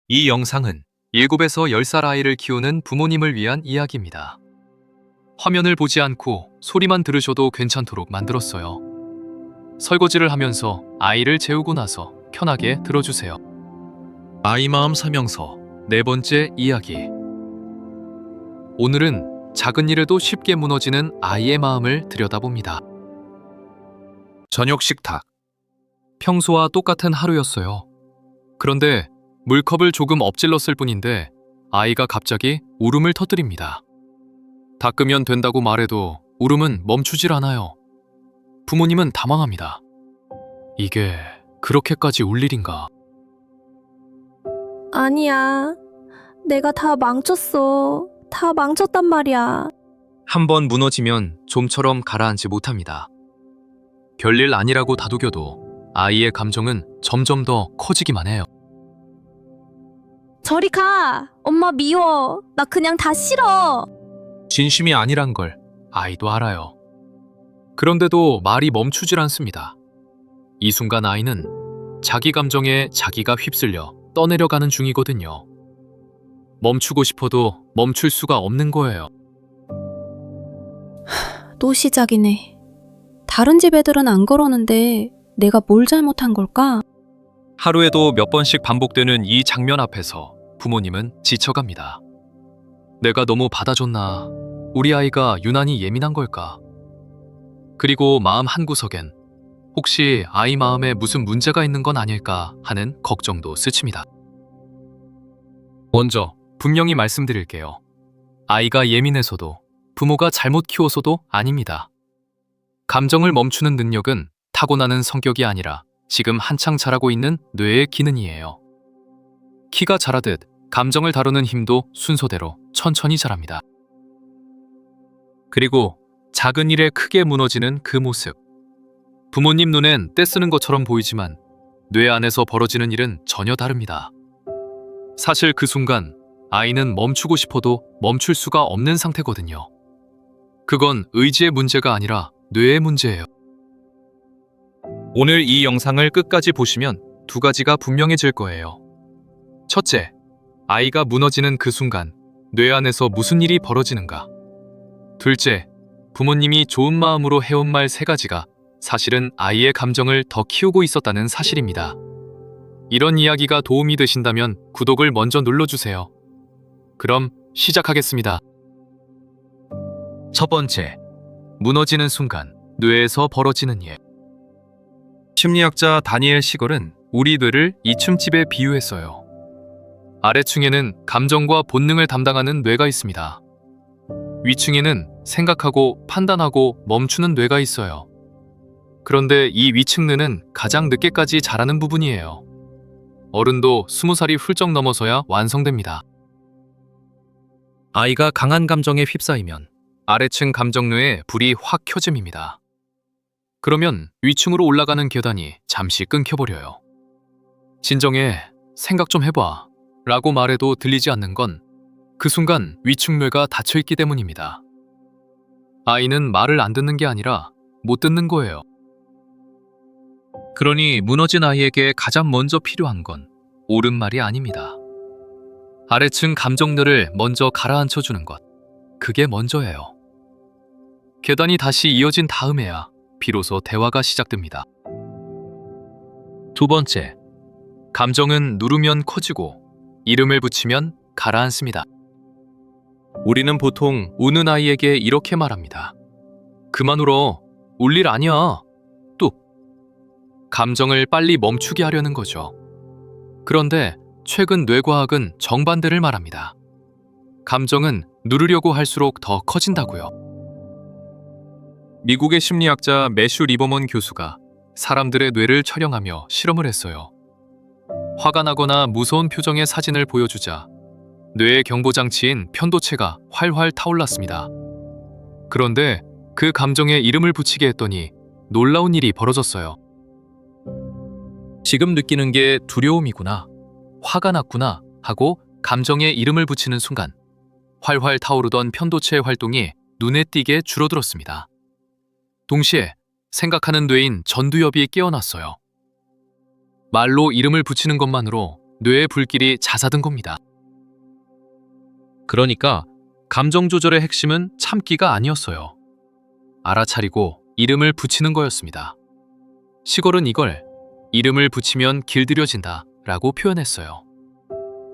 이 영상은 7에서 10살 아이를 키우는 부모님을 위한 이야기입니다. 화면을 보지 않고 소리만 들으셔도 괜찮도록 만들었어요. 설거지를 하면서 아이를 재우고 나서 편하게 들어주세요. 아이 마음 설명서 4번째 이야기. 오늘은 작은 일에도 쉽게 무너지는 아이의 마음을 들여다봅니다. 저녁 식탁. 평소와 똑같은 하루였어요. 그런데 물컵을 조금 엎질렀을 뿐인데 아이가 갑자기 울음을 터뜨립니다. 닦으면 된다고 말해도 울음은 멈추질 않아요. 부모님은 당황합니다. 이게 그렇게까지 울 일인가? 아니야. 내가 다 망쳤어. 다 망쳤단 말이야. 한 번 무너지면 좀처럼 가라앉지 못합니다. 별일 아니라고 다독여도 아이의 감정은 점점 더 커지기만 해요. 저리 가. 엄마 미워. 나 그냥 다 싫어. 진심이 아니란 걸 아이도 알아요. 그런데도 말이 멈추질 않습니다. 이 순간 아이는 자기 감정에 자기가 휩쓸려 떠내려가는 중이거든요. 멈추고 싶어도 멈출 수가 없는 거예요. 또 시작이네. 다른 집 애들은 안 그러는데 내가 뭘 잘못한 걸까? 하루에도 몇 번씩 반복되는 이 장면 앞에서 부모님은 지쳐갑니다. 내가 너무 받아줬나? 우리 아이가 유난히 예민한 걸까? 그리고 마음 한구석엔 혹시 아이 마음에 무슨 문제가 있는 건 아닐까 하는 걱정도 스칩니다. 먼저 분명히 말씀드릴게요. 아이가 예민해서도 부모가 잘못 키워서도 아닙니다. 감정을 멈추는 능력은 타고나는 성격이 아니라 지금 한창 자라고 있는 뇌의 기능이에요. 키가 자라듯 감정을 다루는 힘도 순서대로 천천히 자랍니다. 그리고 작은 일에 크게 무너지는 그 모습. 부모님 눈엔 떼쓰는 것처럼 보이지만 뇌 안에서 벌어지는 일은 전혀 다릅니다. 사실 그 순간 아이는 멈추고 싶어도 멈출 수가 없는 상태거든요. 그건 의지의 문제가 아니라 뇌의 문제예요. 오늘 이 영상을 끝까지 보시면 2가지가 분명해질 거예요. 첫째, 아이가 무너지는 그 순간 뇌 안에서 무슨 일이 벌어지는가. 둘째, 부모님이 좋은 마음으로 해온 말 3가지가 사실은 아이의 감정을 더 키우고 있었다는 사실입니다. 이런 이야기가 도움이 되신다면 구독을 먼저 눌러주세요. 그럼 시작하겠습니다. 첫 번째, 무너지는 순간 뇌에서 벌어지는 일. 심리학자 다니엘 시걸은 우리 뇌를 이춤집에 비유했어요. 아래층에는 감정과 본능을 담당하는 뇌가 있습니다. 위층에는 생각하고 판단하고 멈추는 뇌가 있어요. 그런데 이 위층 뇌는 가장 늦게까지 자라는 부분이에요. 어른도 20살이 훌쩍 넘어서야 완성됩니다. 아이가 강한 감정에 휩싸이면 아래층 감정뇌에 불이 확 켜짐입니다. 그러면 위층으로 올라가는 계단이 잠시 끊겨버려요. 진정해, 생각 좀 해봐 라고 말해도 들리지 않는 건 그 순간 위층 뇌가 닫혀있기 때문입니다. 아이는 말을 안 듣는 게 아니라 못 듣는 거예요. 그러니 무너진 아이에게 가장 먼저 필요한 건 옳은 말이 아닙니다. 아래층 감정들을 먼저 가라앉혀주는 것, 그게 먼저예요. 계단이 다시 이어진 다음에야 비로소 대화가 시작됩니다. 두 번째, 감정은 누르면 커지고 이름을 붙이면 가라앉습니다. 우리는 보통 우는 아이에게 이렇게 말합니다. 그만 울어, 울 일 아니야. 뚝. 감정을 빨리 멈추게 하려는 거죠. 그런데 최근 뇌과학은 정반대를 말합니다. 감정은 누르려고 할수록 더 커진다고요. 미국의 심리학자 매슈 리버먼 교수가 사람들의 뇌를 촬영하며 실험을 했어요. 화가 나거나 무서운 표정의 사진을 보여주자 뇌의 경보장치인 편도체가 활활 타올랐습니다. 그런데 그 감정에 이름을 붙이게 했더니 놀라운 일이 벌어졌어요. 지금 느끼는 게 두려움이구나, 화가 났구나 하고 감정에 이름을 붙이는 순간 활활 타오르던 편도체의 활동이 눈에 띄게 줄어들었습니다. 동시에 생각하는 뇌인 전두엽이 깨어났어요. 말로 이름을 붙이는 것만으로 뇌의 불길이 잦아든 겁니다. 그러니까 감정 조절의 핵심은 참기가 아니었어요. 알아차리고 이름을 붙이는 거였습니다. 시골은 이걸 이름을 붙이면 길들여진다 라고 표현했어요.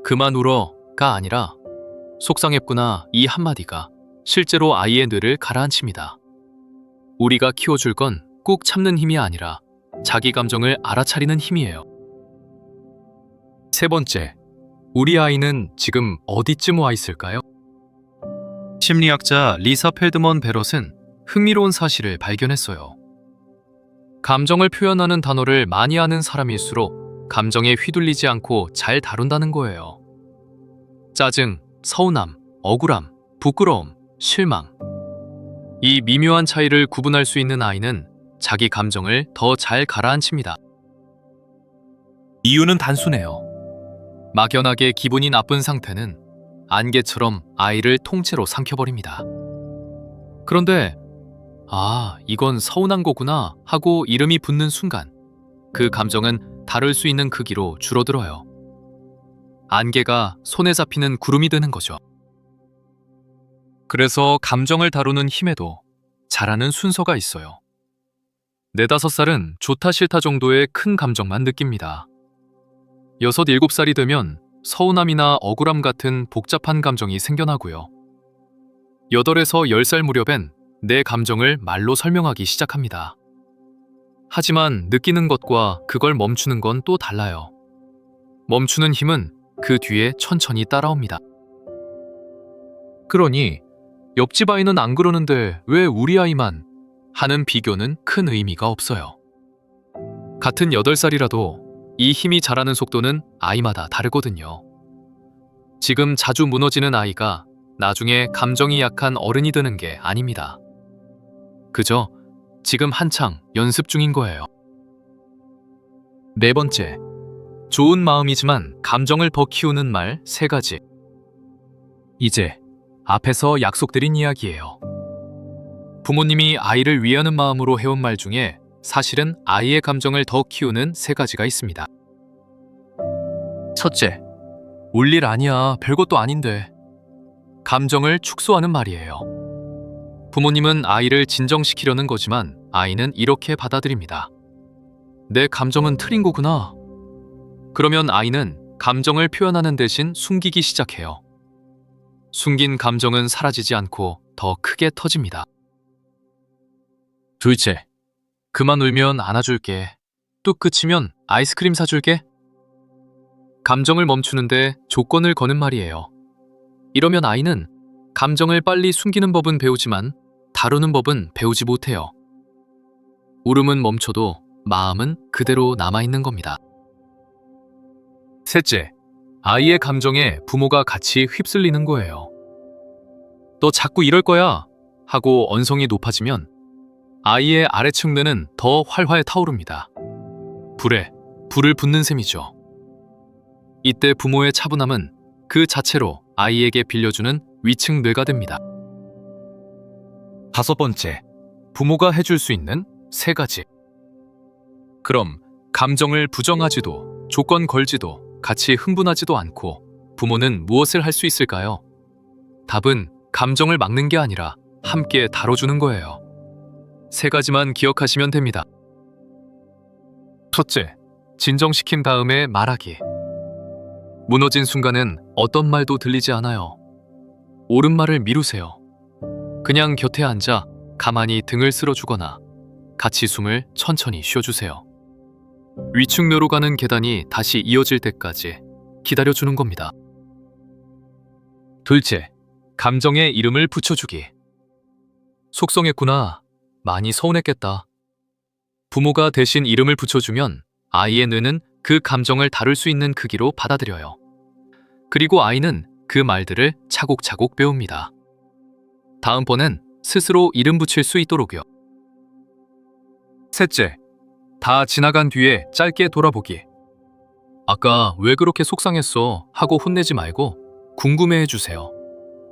그만 울어가 아니라 속상했구나 이 한마디가 실제로 아이의 뇌를 가라앉힙니다. 우리가 키워줄 건 꾹 참는 힘이 아니라 자기 감정을 알아차리는 힘이에요. 세 번째, 우리 아이는 지금 어디쯤 와 있을까요? 심리학자 리사 펠드먼 베럿은 흥미로운 사실을 발견했어요. 감정을 표현하는 단어를 많이 아는 사람일수록 감정에 휘둘리지 않고 잘 다룬다는 거예요. 짜증, 서운함, 억울함, 부끄러움, 실망. 이 미묘한 차이를 구분할 수 있는 아이는 자기 감정을 더 잘 가라앉힙니다. 이유는 단순해요. 막연하게 기분이 나쁜 상태는 안개처럼 아이를 통째로 삼켜버립니다. 그런데 이건 서운한 거구나 하고 이름이 붙는 순간 그 감정은 다룰 수 있는 크기로 줄어들어요. 안개가 손에 잡히는 구름이 되는 거죠. 그래서 감정을 다루는 힘에도 잘하는 순서가 있어요. 4~5살은 좋다 싫다 정도의 큰 감정만 느낍니다. 6~7살이 되면 서운함이나 억울함 같은 복잡한 감정이 생겨나고요. 8~10살 무렵엔 내 감정을 말로 설명하기 시작합니다. 하지만 느끼는 것과 그걸 멈추는 건 또 달라요. 멈추는 힘은 그 뒤에 천천히 따라옵니다. 그러니 옆집 아이는 안 그러는데 왜 우리 아이만 하는 비교는 큰 의미가 없어요. 같은 8살이라도 이 힘이 자라는 속도는 아이마다 다르거든요. 지금 자주 무너지는 아이가 나중에 감정이 약한 어른이 되는 게 아닙니다. 그저 지금 한창 연습 중인 거예요. 4번째, 좋은 마음이지만 감정을 더 키우는 말 3가지. 이제 앞에서 약속드린 이야기예요. 부모님이 아이를 위하는 마음으로 해온 말 중에 사실은 아이의 감정을 더 키우는 3가지가 있습니다. 첫째, 울 일 아니야, 별것도 아닌데. 감정을 축소하는 말이에요. 부모님은 아이를 진정시키려는 거지만 아이는 이렇게 받아들입니다. 내 감정은 틀린 거구나. 그러면 아이는 감정을 표현하는 대신 숨기기 시작해요. 숨긴 감정은 사라지지 않고 더 크게 터집니다. 둘째, 그만 울면 안아줄게. 뚝 그치면 아이스크림 사줄게. 감정을 멈추는데 조건을 거는 말이에요. 이러면 아이는 감정을 빨리 숨기는 법은 배우지만 다루는 법은 배우지 못해요. 울음은 멈춰도 마음은 그대로 남아있는 겁니다. 셋째, 아이의 감정에 부모가 같이 휩쓸리는 거예요. 너 자꾸 이럴 거야 하고 언성이 높아지면 아이의 아래층 뇌는 더 활활 타오릅니다. 불에 불을 붓는 셈이죠. 이때 부모의 차분함은 그 자체로 아이에게 빌려주는 위층 뇌가 됩니다. 5번째, 부모가 해줄 수 있는 3가지. 그럼 감정을 부정하지도 조건 걸지도 같이 흥분하지도 않고 부모는 무엇을 할 수 있을까요? 답은 감정을 막는 게 아니라 함께 다뤄주는 거예요. 3가지만 기억하시면 됩니다. 첫째, 진정시킨 다음에 말하기. 무너진 순간은 어떤 말도 들리지 않아요. 옳은 말을 미루세요. 그냥 곁에 앉아 가만히 등을 쓸어주거나 같이 숨을 천천히 쉬어주세요. 위축뇌로 가는 계단이 다시 이어질 때까지 기다려주는 겁니다. 둘째, 감정에 이름을 붙여주기. 속성했구나. 많이 서운했겠다. 부모가 대신 이름을 붙여주면 아이의 뇌는 그 감정을 다룰 수 있는 크기로 받아들여요. 그리고 아이는 그 말들을 차곡차곡 배웁니다. 다음번엔 스스로 이름 붙일 수 있도록요. 셋째, 다 지나간 뒤에 짧게 돌아보기. 아까 왜 그렇게 속상했어 하고 혼내지 말고 궁금해해 주세요.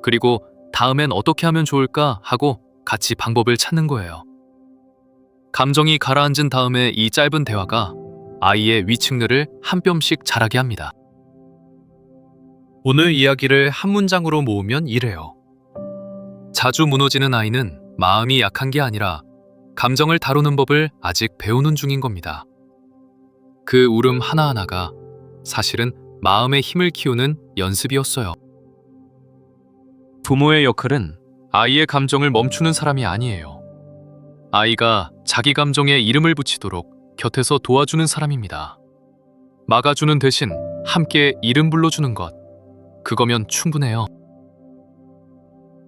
그리고 다음엔 어떻게 하면 좋을까 하고 같이 방법을 찾는 거예요. 감정이 가라앉은 다음에 이 짧은 대화가 아이의 위층뇌를 한 뼘씩 자라게 합니다. 오늘 이야기를 한 문장으로 모으면 이래요. 자주 무너지는 아이는 마음이 약한 게 아니라 감정을 다루는 법을 아직 배우는 중인 겁니다. 그 울음 하나하나가 사실은 마음의 힘을 키우는 연습이었어요. 부모의 역할은 아이의 감정을 멈추는 사람이 아니에요. 아이가 자기 감정에 이름을 붙이도록 곁에서 도와주는 사람입니다. 막아주는 대신 함께 이름 불러주는 것, 그거면 충분해요.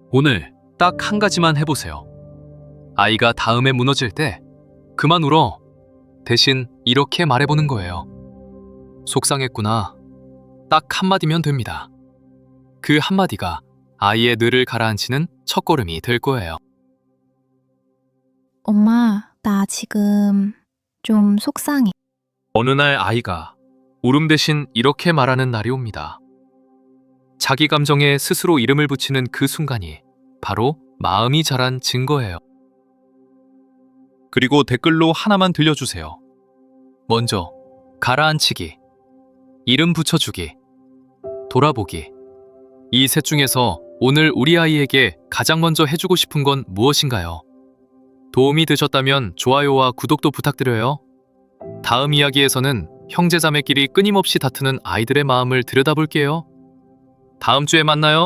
오늘 딱 한 가지만 해보세요. 아이가 다음에 무너질 때 그만 울어. 대신 이렇게 말해보는 거예요. 속상했구나. 딱 한마디면 됩니다. 그 한마디가 아이의 뇌를 가라앉히는 첫걸음이 될 거예요. 엄마, 나 지금 좀 속상해. 어느 날 아이가 울음 대신 이렇게 말하는 날이 옵니다. 자기 감정에 스스로 이름을 붙이는 그 순간이 바로 마음이 자란 증거예요. 그리고 댓글로 하나만 들려주세요. 먼저 가라앉히기, 이름 붙여주기, 돌아보기. 이 셋 중에서 오늘 우리 아이에게 가장 먼저 해주고 싶은 건 무엇인가요? 도움이 되셨다면 좋아요와 구독도 부탁드려요. 다음 이야기에서는 형제자매끼리 끊임없이 다투는 아이들의 마음을 들여다볼게요. 다음 주에 만나요.